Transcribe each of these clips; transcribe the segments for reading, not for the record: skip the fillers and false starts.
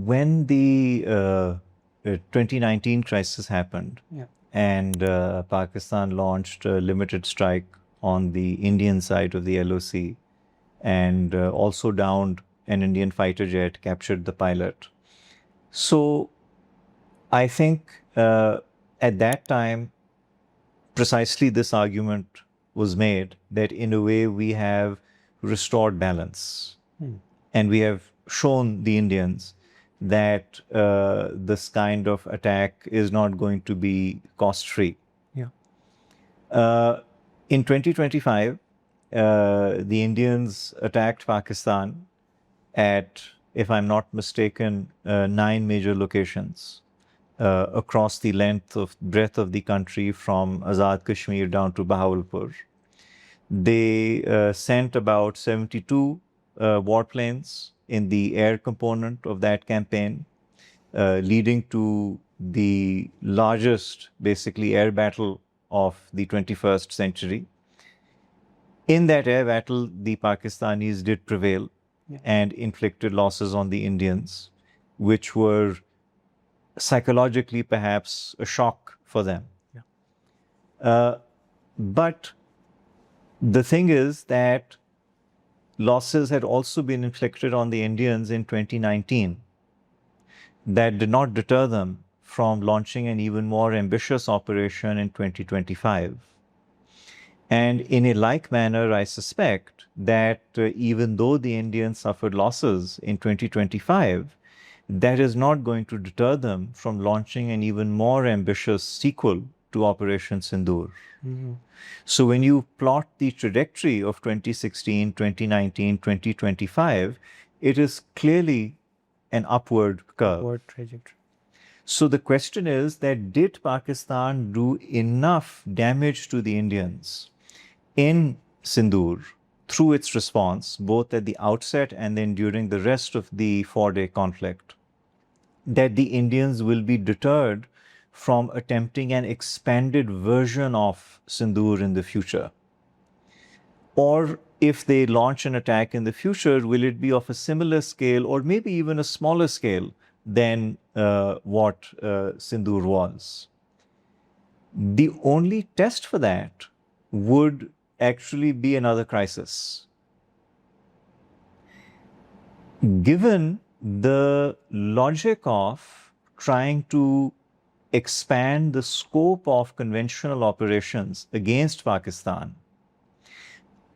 when the 2019 crisis happened, Yeah. and Pakistan launched a limited strike on the Indian side of the LOC, and also downed an Indian fighter jet, captured the pilot. So I think at that time, precisely this argument was made that in a way we have restored balance. And we have shown the Indians that this kind of attack is not going to be cost-free. Yeah. In 2025, the Indians attacked Pakistan at, if I'm not mistaken, 9 major locations across the breadth of the country, from Azad Kashmir down to Bahawalpur. They sent about 72 warplanes in the air component of that campaign, leading to the largest, basically, air battle of the 21st century. In that air battle, the Pakistanis did prevail and inflicted losses on the Indians, which were psychologically perhaps a shock for them. But the thing is that losses had also been inflicted on the Indians in 2019 that did not deter them from launching an even more ambitious operation in 2025. And in a like manner, I suspect that even though the Indians suffered losses in 2025, that is not going to deter them from launching an even more ambitious sequel to Operation Sindoor. So when you plot the trajectory of 2016, 2019, 2025, it is clearly an upward curve. Upward trajectory. So the question is that did Pakistan do enough damage to the Indians in Sindoor through its response, both at the outset and then during the rest of the 4-day conflict, that the Indians will be deterred from attempting an expanded version of Sindoor in the future? Or if they launch an attack in the future, will it be of a similar scale or maybe even a smaller scale than what Sindoor was? The only test for that would actually be another crisis. Given the logic of trying to expand the scope of conventional operations against Pakistan,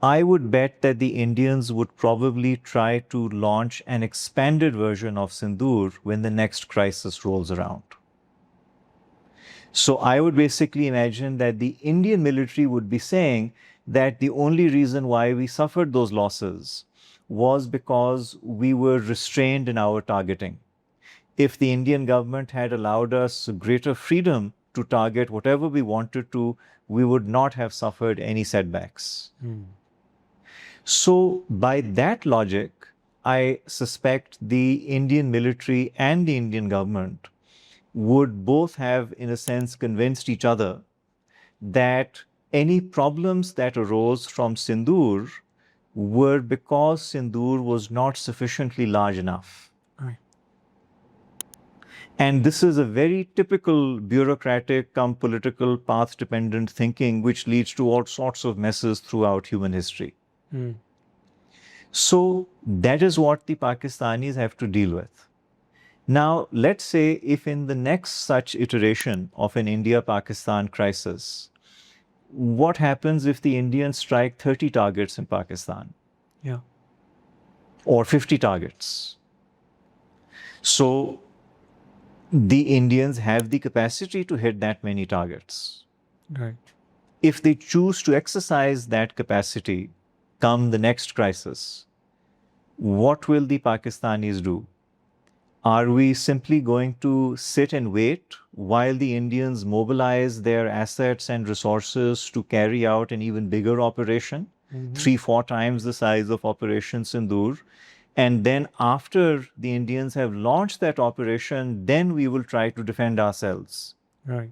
I would bet that the Indians would probably try to launch an expanded version of Sindoor when the next crisis rolls around. So I would basically imagine that the Indian military would be saying that the only reason why we suffered those losses was because we were restrained in our targeting. If the Indian government had allowed us greater freedom to target whatever we wanted to, we would not have suffered any setbacks. So by that logic, I suspect the Indian military and the Indian government would both have, in a sense, convinced each other that any problems that arose from Sindoor were because Sindoor was not sufficiently large enough. Right. And this is a very typical bureaucratic, political, path-dependent thinking, which leads to all sorts of messes throughout human history. So that is what the Pakistanis have to deal with. Now, let's say if in the next such iteration of an India-Pakistan crisis, what happens if the Indians strike 30 targets in Pakistan? Yeah. Or 50 targets? So the Indians have the capacity to hit that many targets. Right. If they choose to exercise that capacity come the next crisis, what will the Pakistanis do? Are we simply going to sit and wait while the Indians mobilize their assets and resources to carry out an even bigger operation, 3-4 times the size of Operation Sindoor? And then after the Indians have launched that operation, then we will try to defend ourselves. Right.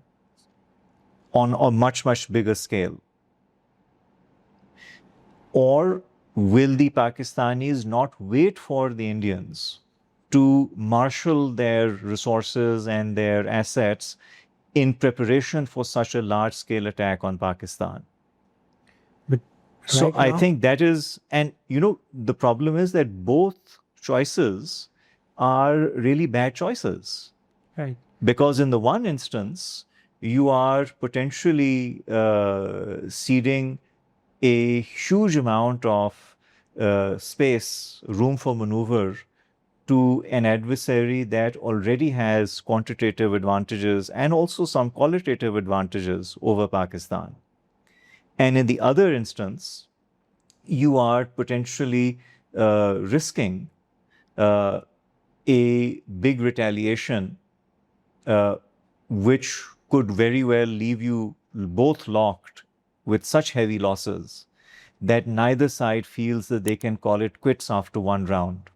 On a much, much bigger scale. Or will the Pakistanis not wait for the Indians to marshal their resources and their assets in preparation for such a large-scale attack on Pakistan. But So right I now, think that is, and the problem is that both choices are really bad choices. right. Because in the one instance, you are potentially ceding a huge amount of space, room for maneuver to an adversary that already has quantitative advantages and also some qualitative advantages over Pakistan. And in the other instance, you are potentially risking uh, a big retaliation, uh, which could very well leave you both locked with such heavy losses that neither side feels that they can call it quits after one round.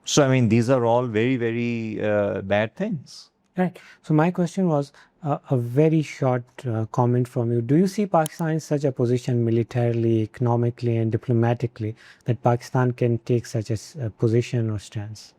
So, I mean, these are all very, very bad things. Right. So my question was a very short comment from you. Do you see Pakistan in such a position militarily, economically, and diplomatically that Pakistan can take such a position or stance?